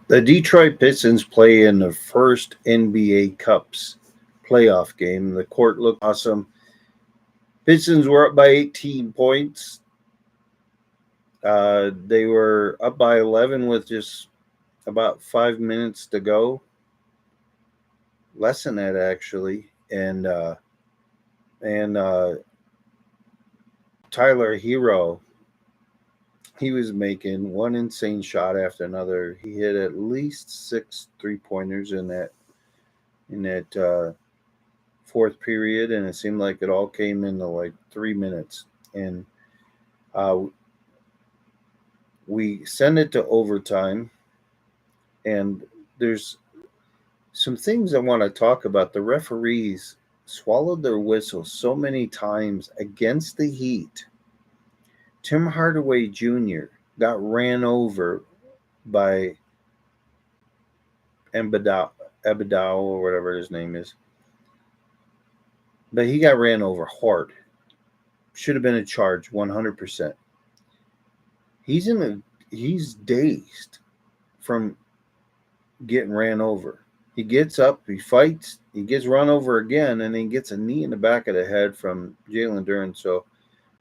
The Detroit Pistons play in the first NBA Cups playoff game. The court looked awesome. Pistons were up by 18 points. They were up by 11 with just about 5 minutes to go. Less than that, actually. And Tyler Hero, he was making one insane shot after another. He hit at least 6 3-pointers in that fourth period, and it seemed like it all came into like 3 minutes. And uh, we send it to overtime, and there's some things I want to talk about. The referees swallowed their whistle so many times against the Heat. Tim Hardaway Jr. got ran over by Embedao or whatever his name is, but he got ran over hard. Should have been a charge, 100%. He's dazed from getting ran over. He gets up, he fights, he gets run over again, and then he gets a knee in the back of the head from Jalen Duren. So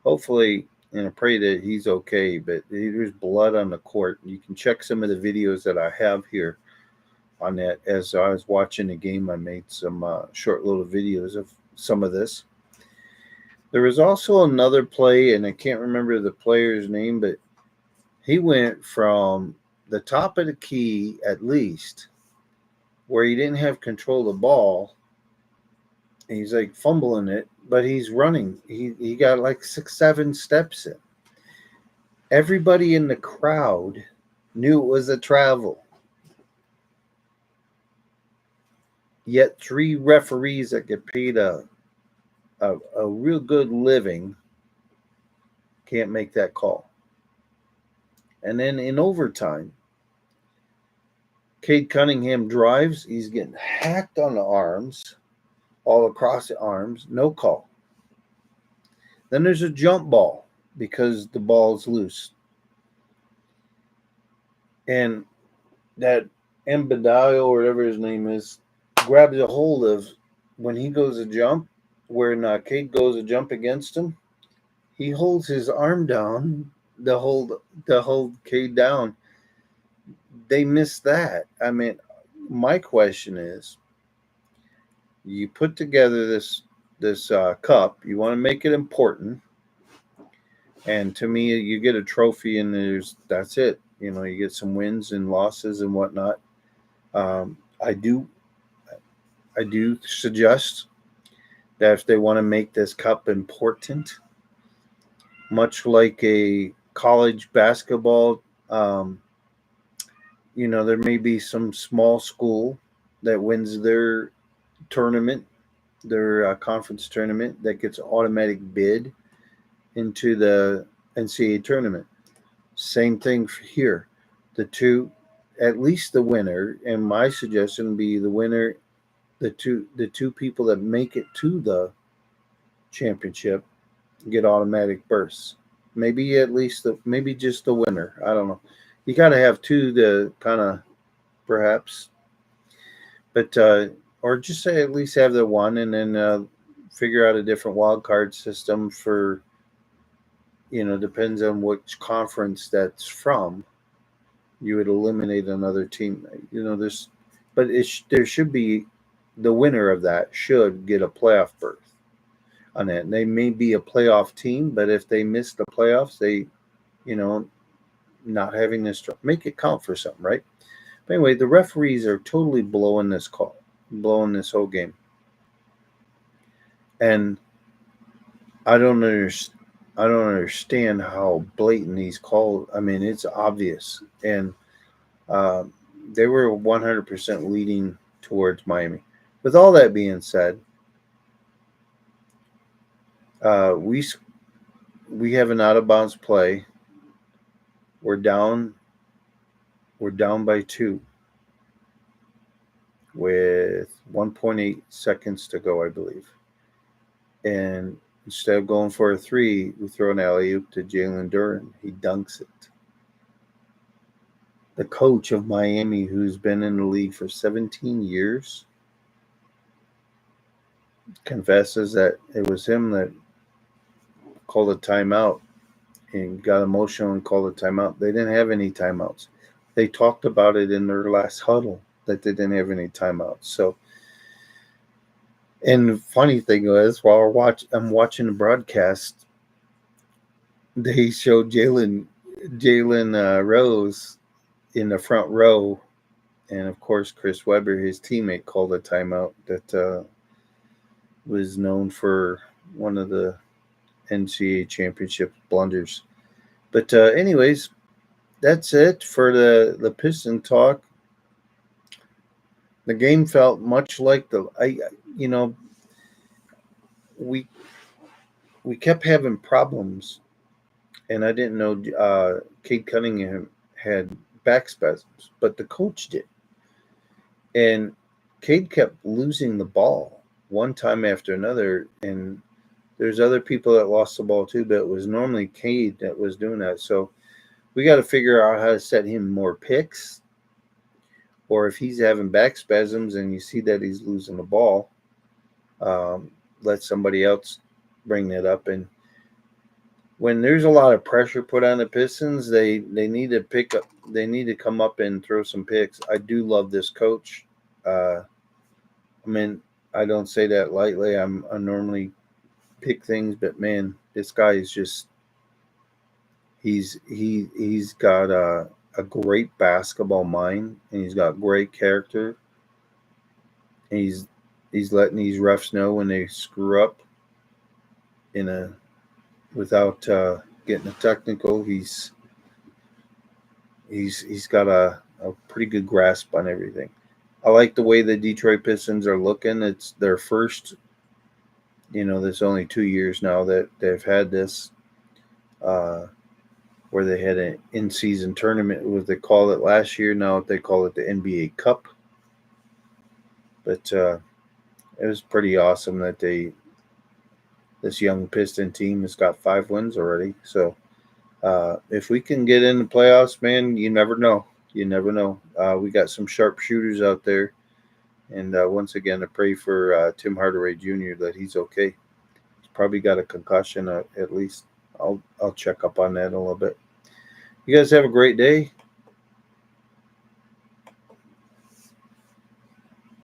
hopefully, and I pray that he's okay. But there's blood on the court. You can check some of the videos that I have here on that. As I was watching the game, I made some short little videos of some of this. There was also another play, and I can't remember the player's name, but he went from the top of the key, at least, where he didn't have control of the ball. And he's like fumbling it, but he's running. He got like 6 7 steps in. Everybody in the crowd knew it was a travel. Yet 3 referees that get paid a real good living can't make that call. And then in overtime, Cade Cunningham drives. He's getting hacked on the arms, all across the arms. No call. Then there's a jump ball because the ball's loose. And that Embedao or whatever his name is grabs a hold of when he goes to jump, when Cade goes to jump against him. He holds his arm down to hold Cade down. They missed that. I mean, my question is, you put together this cup, you want to make it important, and to me, you get a trophy, and that's it. You get some wins and losses and whatnot. Um, I do suggest that if they want to make this cup important, much like a college basketball, there may be some small school that wins their tournament, their conference tournament, that gets automatic bid into the NCAA tournament. Same thing for here. The two, at least the winner, and my suggestion would be the winner, the two people that make it to the championship get automatic berths. Maybe at least maybe just the winner. I don't know. You got to have two to kind of perhaps, but or just say at least have the one, and then figure out a different wild card system for, depends on which conference that's from. You would eliminate another team. But there should be, the winner of that should get a playoff berth on it. And they may be a playoff team, but if they miss the playoffs, you know, not having this, make it count for something, right? But anyway, the referees are totally blowing this call, blowing this whole game. And I don't understand how blatant these calls. I mean, it's obvious, and uh, they were 100% leading towards Miami. With all that being said, we have an out of bounds play. We're down. We're down by 2 with 1.8 seconds to go, I believe. And instead of going for a 3, we throw an alley oop to Jalen Duren. He dunks it. the coach of Miami, who's been in the league for 17 years, confesses that it was him that called a timeout and got emotional and called a timeout. They didn't have any timeouts. They talked about it in their last huddle that they didn't have any timeouts. So, and the funny thing was, while I'm watching the broadcast, they showed Jalen Rose in the front row, and of course Chris Webber, his teammate, called a timeout that was known for one of the NCAA championship blunders. But anyways, that's it for the Piston talk. The game felt much like you know, we we kept having problems, and I didn't know Cade Cunningham had back spasms, but the coach did, and Cade kept losing the ball one time after another, and there's other people that lost the ball too, but it was normally Cade that was doing that. So we got to figure out how to set him more picks, or if he's having back spasms and you see that he's losing the ball, let somebody else bring that up. And when there's a lot of pressure put on the Pistons, they need to pick up. They need to come up and throw some picks. I do love this coach. I mean, I don't say that lightly. I normally pick things, but man, this guy is just he's got a great basketball mind, and he's got great character. And he's letting these refs know when they screw up in a without getting a technical. He's got a pretty good grasp on everything. I like the way the Detroit Pistons are looking. It's their first, there's only 2 years now that they've had this, where they had an in-season tournament, what they called it last year. Now they call it the NBA Cup. But it was pretty awesome that this young Piston team has got 5 wins already. So if we can get in the playoffs, man, you never know. You never know. We got some sharp shooters out there. And once again, I pray for Tim Hardaway Jr. that he's okay. He's probably got a concussion at least. I'll check up on that a little bit. You guys have a great day.